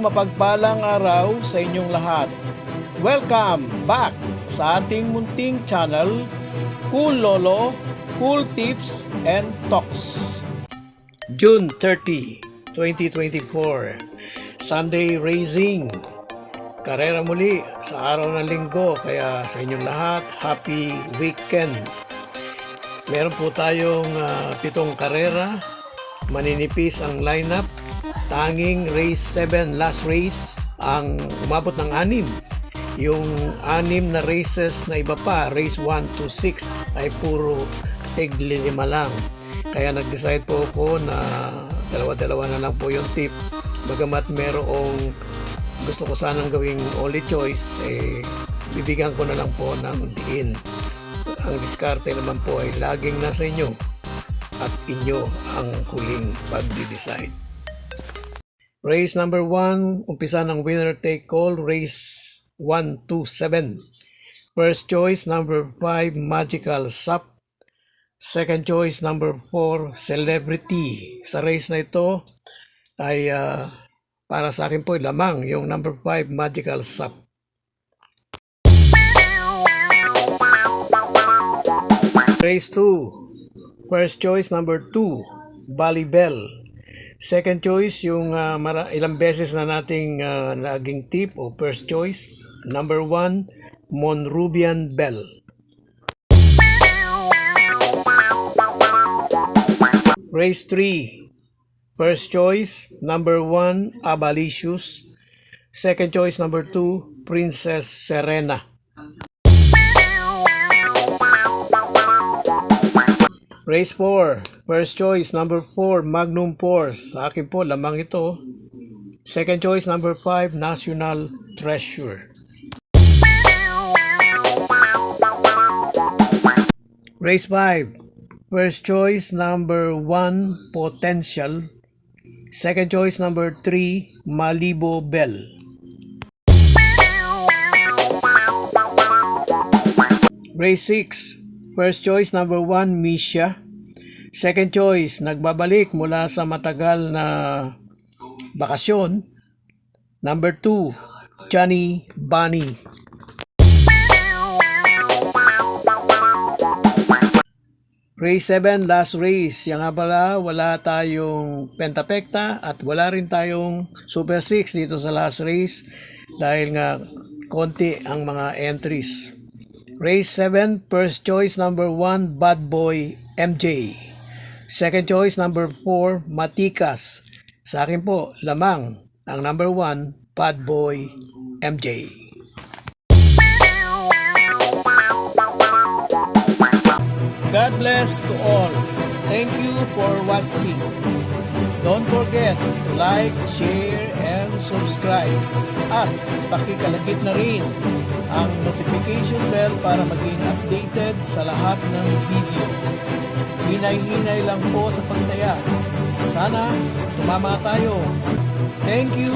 mapagpalang araw sa inyong lahat. Welcome back sa ating munting channel, Cool Lolo, Cool Tips and Talks. June 30, 2024, Sunday Racing. Karera muli sa araw ng linggo, kaya sa inyong lahat, happy weekend. Meron po tayong 7 karera, maninipis ang lineup. Tanging race 7, last race, ang umabot ng 6. Yung 6 na races na iba pa, race 1 to 6, ay puro tig-5 lang. Kaya nag-decide po ako na dalawa-dalawa na lang po yung tip. Bagamat merong gusto ko sanang gawing only choice, bibigyan ko na lang po ng diin. Ang diskarte naman po ay laging nasa inyo at inyo ang huling pagdi-decide. Race number 1, umpisa ng winner take all, race 1 to 7. First choice, number 5, Magical Sap. Second choice, number 4, Celebrity. Sa race na ito ay para sa akin po lamang yung number 5, Magical Sap. Race 2, first choice, number 2, Bali Bell. Second choice, yung ilang beses na nating naging tip o first choice, number 1, Monrubian Bell. Race 3, first choice, number 1, Abalicious. Second choice, number 2, Princess Serena. Race 4, first choice, number 4, Magnum Force. Sa akin po, lamang ito. Second choice, number 5, National Treasure. Race 5, first choice, number 1, Potential. Second choice, number 3, Malibo Bell. Race 6, first choice, number 1, Misha. Second choice, nagbabalik mula sa matagal na bakasyon, number 2, Johnny Bunny. Race 7, last race. Yan nga pala, wala tayong pentapekta at wala rin tayong Super 6 dito sa last race dahil nga konti ang mga entries. Race 7, first choice, number 1, Bad Boy MJ. Second choice, number 4, Matikas. Sa akin po, lamang ang number 1, Bad Boy MJ. God bless to all. Thank you for watching. Don't forget to like, share, and subscribe. At pakikalagit na rin ang notification bell para maging updated sa lahat ng video. Hinay-hinay lang po sa pagtaya. Sana tumama tayo. Thank you!